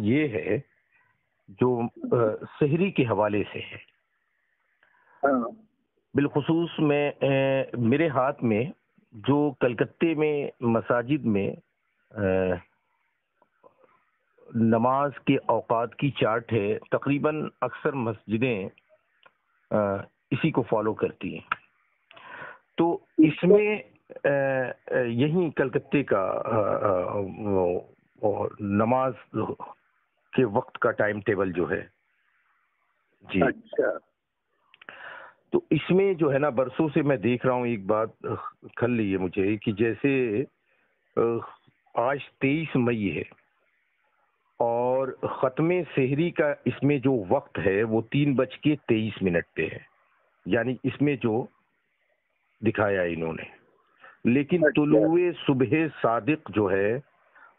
یہ ہے جو سحری کے حوالے سے ہے. بالخصوص میں میرے ہاتھ میں جو کلکتے میں مساجد میں نماز کے اوقات کی چارٹ ہے، تقریباً اکثر مسجدیں اسی کو فالو کرتی ہیں. تو اس میں یہی کلکتے کا نماز کے وقت کا ٹائم ٹیبل جو ہے جی. اچھا. تو اس میں جو ہے نا برسوں سے میں دیکھ رہا ہوں ایک بات کھل رہی ہے مجھے کہ جیسے آج 23 مئی ہے اور ختم سحری کا اس میں جو وقت ہے وہ 3:23 پہ ہے، یعنی اس میں جو دکھایا انہوں نے. لیکن طلوع صبح صادق جو ہے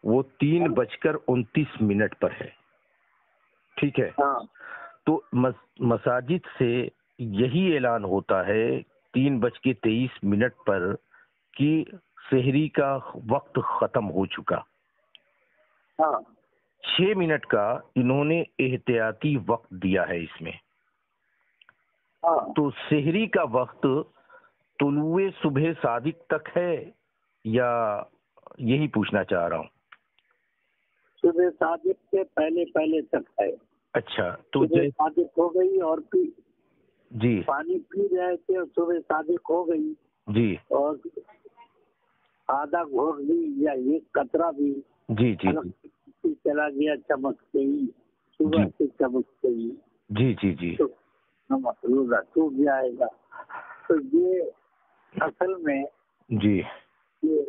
وہ 3:29 پر ہے. ٹھیک ہے. تو مساجد سے یہی اعلان ہوتا ہے 3:23 پر کہ سحری کا وقت ختم ہو چکا. 6 منٹ کا انہوں نے احتیاطی وقت دیا ہے اس میں. تو سحری کا وقت طلوع صبح صادق تک ہے یا یہی پوچھنا چاہ رہا ہوں. صبح صادق سے پہلے تک ہے. اچھا. تو صادق ہو گئی اور پھر جی پانی پی رہے تھے اور صبح صادق ہو گئی جی اور آدھا گھوٹ بھی یا ایک قطرہ بھی جی جی جی چلا گیا چمکتے ہی صبح سے چمکتے ہی جی جی جی روزہ ٹوٹ جائے گا. تو یہ اصل میں جی یہ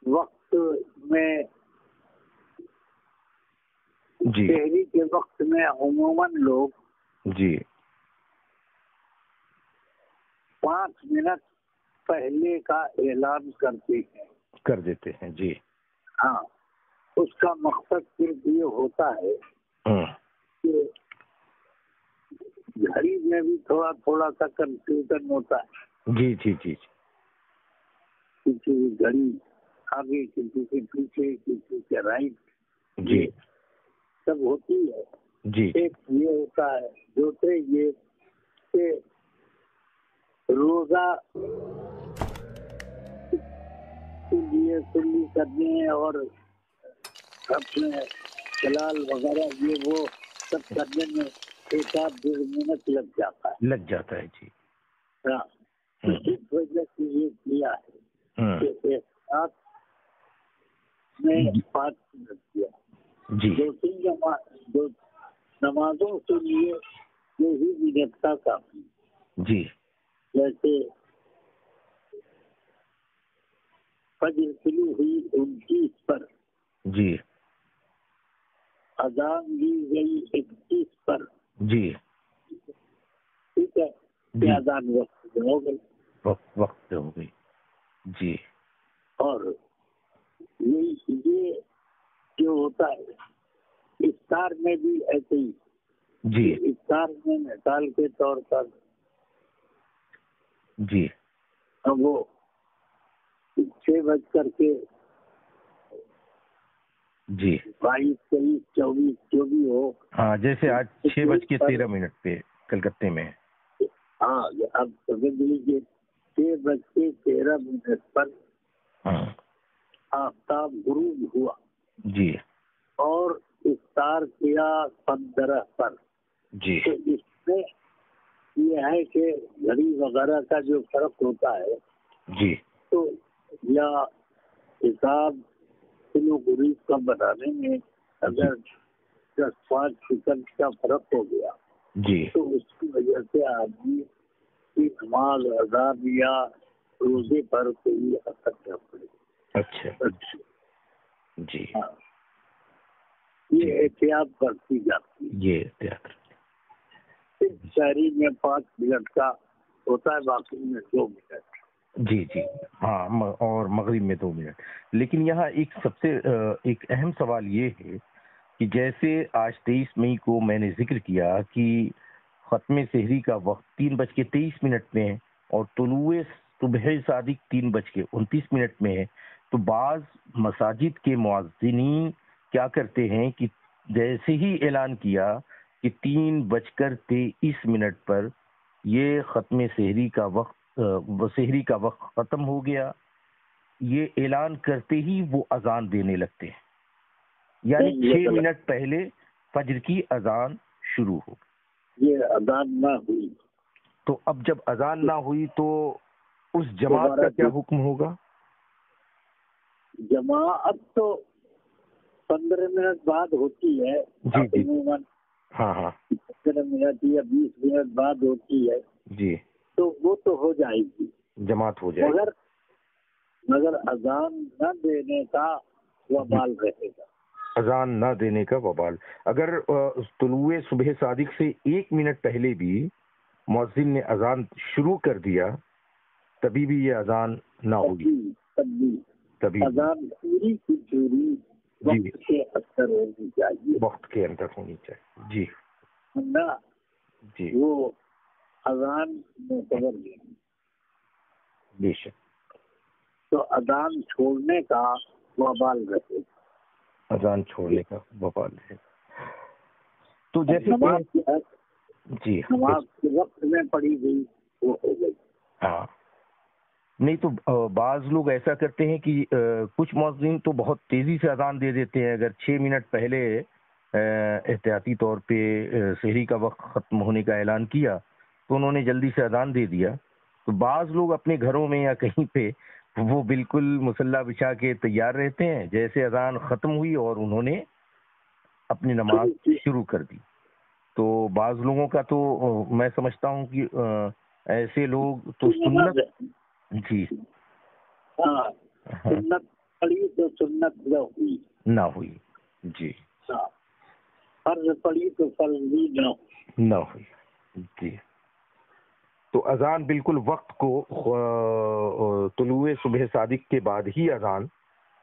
وقت میں جی سحری کے وقت میں عموماً لوگ جی 5 منٹ پہلے کا اعلان کر دیتے ہیں. جی ہاں. اس کا مقصد صرف یہ ہوتا ہے کہ گھڑی میں بھی تھوڑا سا کنفیوژن ہوتا ہے. جی جی جی کسی کی گھڑی آگے کسی کے پیچھے کسی کے رائٹ جی سب ہوتی ہے. جی ایک یہ ہوتا ہے دوسرے یہ کہ روزہ کے لیے سلی کرنے اور اپنے حلال وغیرہ یہ وہ سب کرنے میں 1-1.5 منٹ لگ جاتا ہے. جی. ہاں. اس وجہ سے یہ کیا ہے کہ ایک ساتھ میں 5 منٹ کیا. جی دو نمازوں کے لیے یہی منٹ کا کافی. جی جیسے فجر شروع ہوئی 29 پر. جی اذان دی گئی 31 پر. جی ٹھیک ہے. اذان وقت ہو گئی. وقت ہو گئی. جی. اور یہ جو ہوتا ہے افطار میں بھی ایسے ہی. جی افطار میں مثال کے طور پر جی وہ 6:00 جی 22 23 24 جو بھی ہو. ہاں جیسے آج 6:13 پہ کلکتے میں. ہاں اب سمجھ لیجیے 6:13 پر آفتاب غروب ہوا. جی اور افطار کیا 15 پر. جی تو اس میں یہ ہے کہ گھڑی وغیرہ کا جو فرق ہوتا ہے جی تو یا حساب کلو غریب کا بنانے میں اگر 10-5 سیکنڈ کا فرق ہو گیا جی تو اس کی وجہ سے آدمی کی نماز ادا یا روزے پر کوئی اثر نہ پڑے. اچھا. جی یہ احتیاط برتی جاتی ہے. یہ احتیاط شہری میں 5 منٹ کا ہوتا ہے باقی میں 2 منٹ. جی جی ہاں اور مغرب میں 2 منٹ. لیکن یہاں ایک سب سے ایک اہم سوال یہ ہے کہ جیسے آج 23 مئی کو میں نے ذکر کیا کہ ختم سحری کا وقت 3:23 میں ہے اور طلوع صبح صادق 3:29 میں ہے. تو بعض مساجد کے مؤذنین کیا کرتے ہیں کہ جیسے ہی اعلان کیا کہ 3:23 پر یہ ختم سحری کا وقت ختم ہو گیا، یہ اعلان کرتے ہی وہ اذان دینے لگتے ہیں، یعنی 6 منٹ پہلے فجر کی اذان شروع ہو گئی۔ یہ اذان نہ ہوئی تو اب جب اذان نہ ہوئی تو اس جماعت کا کیا حکم ہوگا؟ جماعت تو 15 منٹ بعد ہوتی ہے، جی ہاں 15 منٹ یا 20 منٹ بعد ہوتی ہے جی، تو وہ تو ہو جائے گی، جماعت ہو جائے گی، مگر اذان نہ دینے کا وبال رہے گا۔ اذان نہ دینے کا وبال، اگر طلوع صبح صادق سے 1 منٹ پہلے بھی مؤذن نے اذان شروع کر دیا تبھی بھی یہ اذان نہ ہوگی، تبھی اذان پوری کی پوری وقت کے اندر ہونی چاہیے، وقت کے اندر ہونی چاہیے، جی نہ جی وہ اذان معتبر نہیں، بے شک، تو اذان چھوڑنے کا وبال رہے گا، اذان چھوڑنے کا وبال ہے۔ تو جیسے جی نماز کے وقت میں پڑھی گئی وہ ہو گئی، ہاں نہیں تو بعض لوگ ایسا کرتے ہیں کہ کچھ مؤذن تو بہت تیزی سے اذان دے دیتے ہیں، اگر 6 منٹ پہلے احتیاطی طور پہ سحری کا وقت ختم ہونے کا اعلان کیا تو انہوں نے جلدی سے اذان دے دیا، تو بعض لوگ اپنے گھروں میں یا کہیں پہ وہ بالکل مصلی بچھا کے تیار رہتے ہیں، جیسے اذان ختم ہوئی اور انہوں نے اپنی نماز شروع کر دی۔ تو بعض لوگوں کا تو میں سمجھتا ہوں کہ ایسے لوگ تو سنت جی ہاں سنت پڑھی تو سنت نہ ہوئی جی، فرض پڑھی تو فرض بھی نہ ہوئی جی۔ تو اذان بالکل وقت کو طلوع صبح صادق کے بعد ہی اذان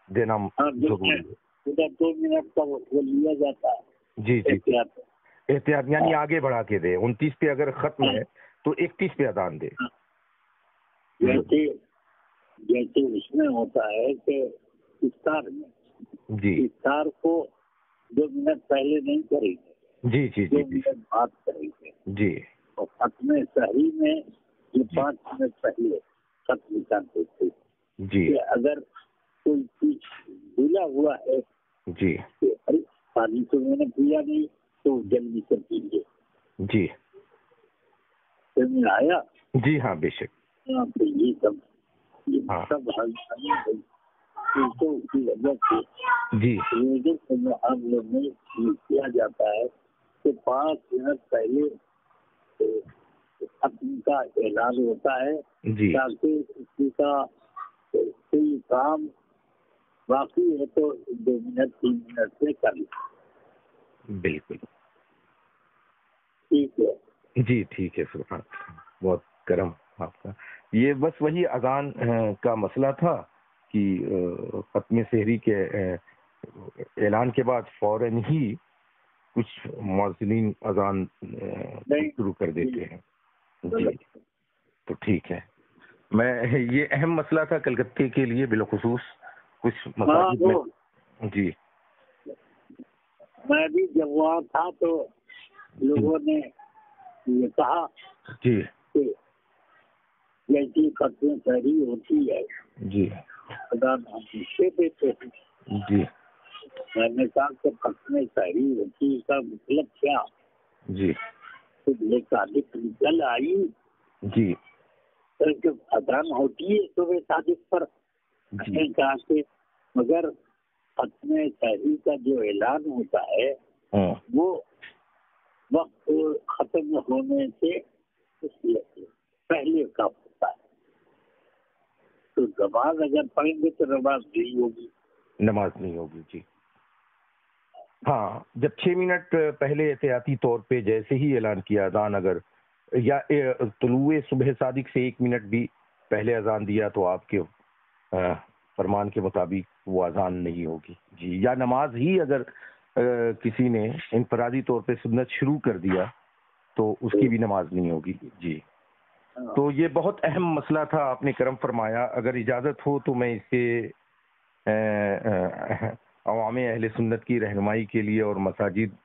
دینا ضروری ہے، 2 منٹ کا وہ لیا جاتا ہے، جی جی احتیاط، یعنی آگے بڑھا کے دے، 29 پہ اگر ختم ہے تو 31 پہ اذان دے، جیسے اس میں ہوتا ہے کہ افطار میں جی افطار کو 2 منٹ پہلے نہیں کریں گے، جی جی 2 منٹ بعد کریں گے، جی، اور ختم سحری میں یہ 5 منٹ پہلے ختم کر دیتے جی، کہ اگر کوئی چیز بھولا ہوا ہے جی پانی تو میں نے پیا نہیں تو جلدی سے پیجیے، جی آیا جی ہاں بے شک، یہ سب چیزوں کی وجہ سے جی روزے کے معاملے میں یہ کیا جاتا ہے کہ 5 منٹ پہلے ختم کا اعلان ہوتا ہے جی، تاکہ کسی کا کوئی کام باقی ہے تو 2 منٹ 3 منٹ سے کر لیں، بالکل ٹھیک ہے جی، ٹھیک ہے، سبحان اللہ، بہت کرم آپ کا۔ یہ بس وہی اذان کا مسئلہ تھا کہ ختم سحری کے اعلان کے بعد فوراً ہی کچھ مؤذنین اذان شروع کر دیتے ہیں، جی تو ٹھیک ہے۔ میں یہ اہم مسئلہ تھا کلکتے کے لیے بالخصوص، کچھ مساجد میں جی، میں بھی جب وہاں تھا تو لوگوں نے یہ کہا جی کہ جیسی ختم سحری ہوتی ہے جی اذان ہم سے دیتے ہیں، جی میں نے کہا کہ ختم سحری ہوتی کا مطلب کیا؟ جی یہ صادق نکل آئی جی جب اذان ہوتی ہے صبح صادق پر، میں نے کہا کہ مگر ختم سحری کا جو اعلان ہوتا ہے وہ وقت ختم ہونے سے پہلے کا ہوتا ہے، تو نماز اگر پڑھیں گے تو نماز نہیں ہوگی، جی ہاں، جب 6 منٹ پہلے احتیاطی طور پہ جیسے ہی اعلان کیا اذان، اگر یا طلوع صبح صادق سے 1 منٹ بھی پہلے اذان دیا تو آپ کے فرمان کے مطابق وہ اذان نہیں ہوگی، جی، یا نماز ہی اگر کسی نے انفرادی طور پہ سنت شروع کر دیا تو اس کی بھی نماز نہیں ہوگی، جی۔ تو یہ بہت اہم مسئلہ تھا، آپ نے کرم فرمایا، اگر اجازت ہو تو میں اس سے عوام اہل سنت کی رہنمائی کے لیے اور مساجد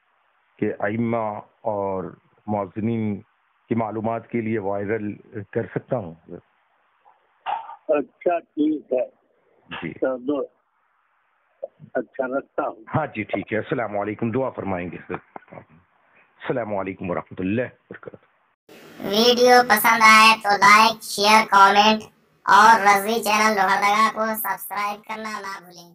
کے ائمہ اور مؤذنین کی معلومات کے لیے وائرل کر سکتا ہوں؟ اچھا ٹھیک ہے جی دو اچھا رکھتا ہوں. ہاں جی ٹھیک ہے. السلام علیکم. دعا فرمائیں گے سر. السلام علیکم ورحمۃ اللہ وبرکاتہ. ویڈیو پسند آئے تو لائک، شیئر، کامنٹ اور رضوی چینل لوہردگا کو سبسکرائب کرنا نہ بھولیں.